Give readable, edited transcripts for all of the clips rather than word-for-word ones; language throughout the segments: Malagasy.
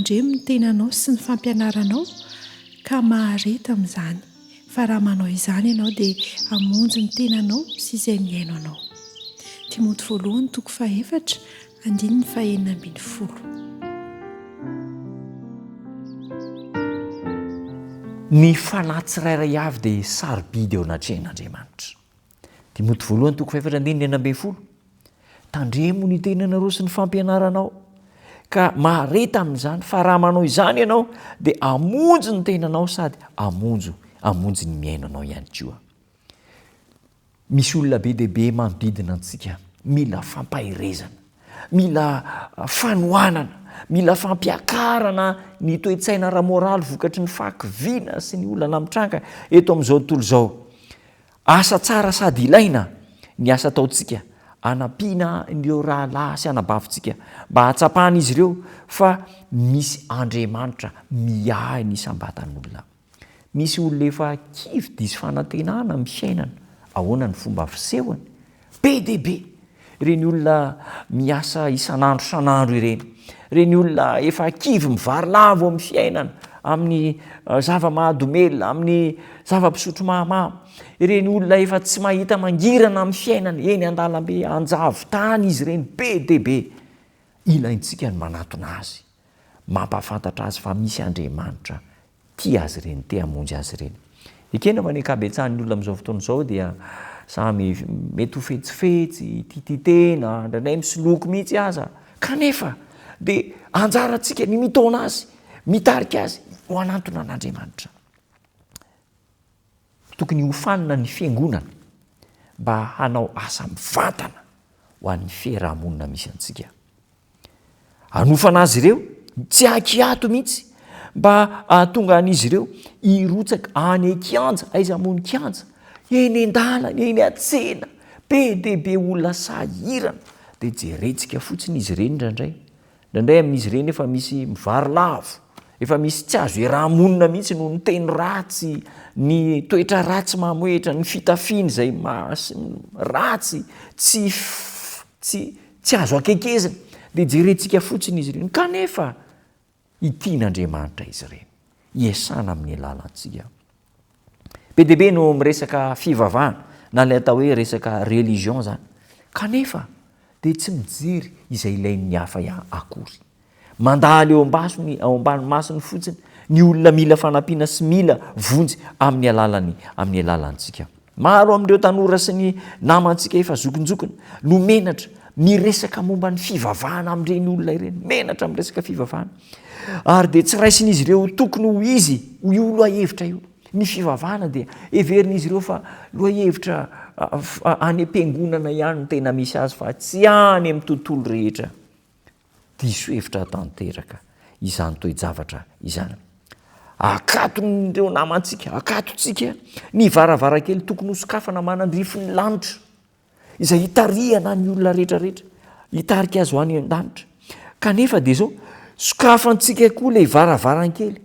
mandremo ny tenanao sy ny fampianaranao ka mahareta amin'izany. Fa raha manao izany ianao dia hamonjy ny tenanao sy izay miaino anao. Timoty voalohany toko 4 andininy 9:10. Ny fanahy tsirairay avy dia sarobidy eo anatrehan'Andriamanitra. Timoty voalohany toko 4 andininy 9:10. Tandremo ny tenanareo sy ny fampianaranao ka mahareta amin'izany, fa raha manao izany ianao dia hamonjy ny tenanao sady hamonjy ny miaino anao ihany koa. Misy olona be dehibe manodidina antsika, mila fampahirezana, mila fanohanana, mila fampiakarana ny toe-tsaina ara-moraly vokatry ny fahakiviana sy ny olana mitranga eto amin'izao tontolo izao. Asa tsara sady ilaina ny asa ataontsika hanampiana ireo rahalahy sy hanabavintsika mba hatsapahana izy ireo fa misy Andriamanitra miahy ny sambatan'olona. Misy olona efa kivy diso fanantenana amin'ny fiainana. Ahoana ny fomba fisehony? Be dehibe. Ireny olona miasa isan'andro san'andro ireny. Ireny olona efa kivy mivarilavo amin'ny fiainana, amin'ny zava-mahadomelina, amin'ny zava-pisotro mahamamo. Ireny olona efa tsy mahita mangirana amin'ny fiainana, eny an-dalambe anjavy tany izy ireny, be dehibe. Ilaintsika ny manatona azy, mampahafantatra azy fa misy Andriamanitra tia azy ireny, te hamonjy azy ireny. Ekena manekabetsahan'ny olona amin'izao fotoana izao dia samy mety ho fetsifetsy, tititena, indraindray misoloky mihitsy aza. Kanefa dia anjarantsika ny mitaona azy, mitarika azy ho anatona an'Andriamanitra. Tokony hofanina ny fiangonana mba hanao asa mivantana ho an'ny fiarahamonina misy antsika. Hanofana azy ireo tsy hakiato mihitsy mba hahatonga an'izy ireo hirotsaka any an-kianja, aiza moa ny kianja, eny an-dalana, eny an-tsena, be dehibe olona sahirana dia jerentsika fotsiny izy ireny indraindray. Indraindray amin'izy ireny efa misy mivarilavo, efa misy tsy azo iarahamonina mihitsy noho ny teny ratsy, ny toetra ratsy mamoetra, ny fitafiana izay ratsy, tsy azo akekezina, dia jerentsika fotsiny izy ireny. Kanefa itian'Andriamanitra izy ireny, iasana amin'ny alalantsika. Be dehibe no miresaka fivavahana, na ilay atao hoe resaka religion zany. Kanefa dia tsy mijery izay ilain'ny hafa akory. Mandalo eo ambany masony fotsiny ny olona mila fanampiana sy mila vonjy amin'ny alalantsika. Maro amin'ireo tanora sy ny namantsika efa zokonjokona no menatra miresaka momba ny fivavahana amin'ireny olona ireny, menatra amin'ny resaka fivavahana. Ary dia tsy raisin'izy ireo tokony ho izy io loha-hevitra io. Ny fivavahana dia heverin'izy ireo fa loha-hevitra any am-piangonana ihany no tena misy azy fa tsy any amin'ny tontolo rehetra. Diso hevitra tanteraka izany toe-javatra izany. Akaton'ireo namantsika, akatontsika ny varavarankely tokony ho sokafana manandrify ny lanitra izay hitarihana ny olona rehetrarehetra, hitarika azy ho any an-danitra. Kanefa dia izao sokafantsika koa ilay varavarankely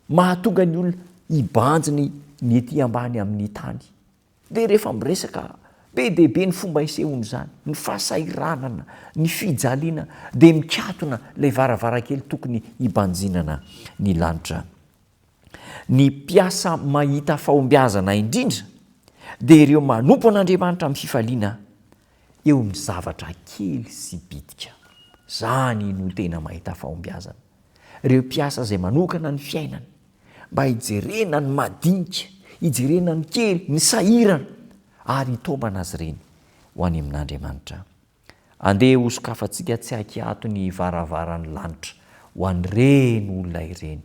mahatonga ny olona hibanjiny ny ety ambany amin'ny tany. Dia rehefa miresaka be dehibe ny fomba hisehony izany, ny fahasahiranana, ny fijaliana, dia mikatona ilay varavarankely tokony hibanjinana ny lanitra. Ny mpiasa mahita fahombiazana indrindra dia ireo manompo an'Andriamanitra amin'ny fifaliana eo amin'ny zavatra kely sy bitika. Zany no tena mahita fahombiazana. Ireo mpiasa izay manokana ny fiainana mba hijerena ny madinika, hijerena ny kely, ny sahirana ary hitaomana azy ireny ho any amin'Andriamanitra. Andeha ho sokafantsika tsy hakiato ny varavaran'ny lanitra ho an'ireny olona ireny.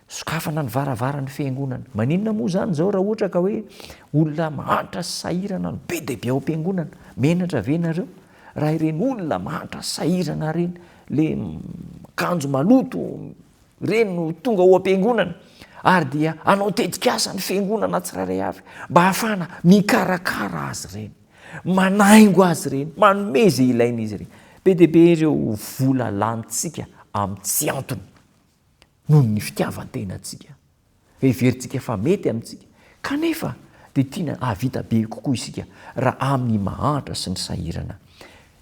Sokafana ny varavaran'ny fiangonana. Maninona moa zany zao raha ohatra ka hoe olona mahantra sy sahirana no be dehibe ao am-piangonana? Menatra ve nareo? Raha ireny olona mahantra sy sahirana ireny, le kanjo maloto ireny no tonga ao am-piangonana, ary dia anao tetikasa ny fiangonana tsirairay avy mba hahafana mikarakara azy ireny, manaingo azy ireny, manome izay ilaina izy ireny. Be dehibe ireo vola lanitsika amin'ny tsy antony noho ny fitiavan-tenantsika, heverintsika fa mety amintsika. Kanefa dia tiana havita be kokoa isika raha amin'ny mahantra sy ny sahirana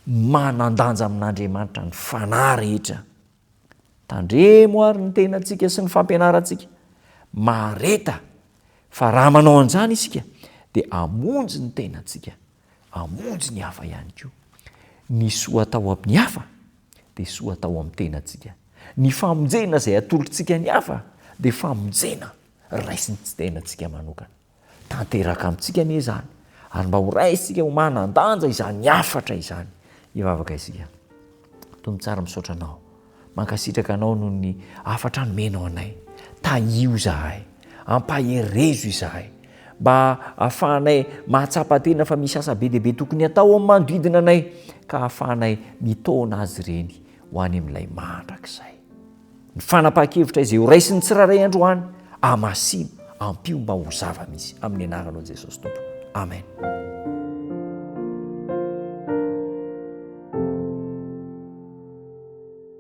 manandanja amin'Andriamanitra ny fanahy rehetra tandremo ary ny tenantsika sy ny fampianarantsika mareta fa raha manao an'izany isika dia amonjy ny tenantsika, amonjy ny hafa ihany koa. Ny soa atao amin'ny hafa dia soa atao amin'ny tenantsika. Ny famonjena izay atolotritsika ny hafa dia famonjena raisiny tsy tenantsika manokana. Tanteraka amintsika anie izany ary mba ho raisitsika ho manan-danja izany hafatra izany. Hivavaka isika. Tompo tsara misaotra anao, mankasitraka anao noho ny afatra nomenao anay. Taio izahay, ampaherezo izahay, mba ahafahanay mahatsapa-tena fa misy asa be dia be tokony atao amin'ny manodidina anay, ka ahafahanay mitaona azy ireny ho any amin'ilay mandrakizay. Ny fanapahan-kevitra izay ho raisiny tsiraray androany, amasino, ampio mba ho zava-misy amin'ny anaranao Jesosy Tompo. Amen.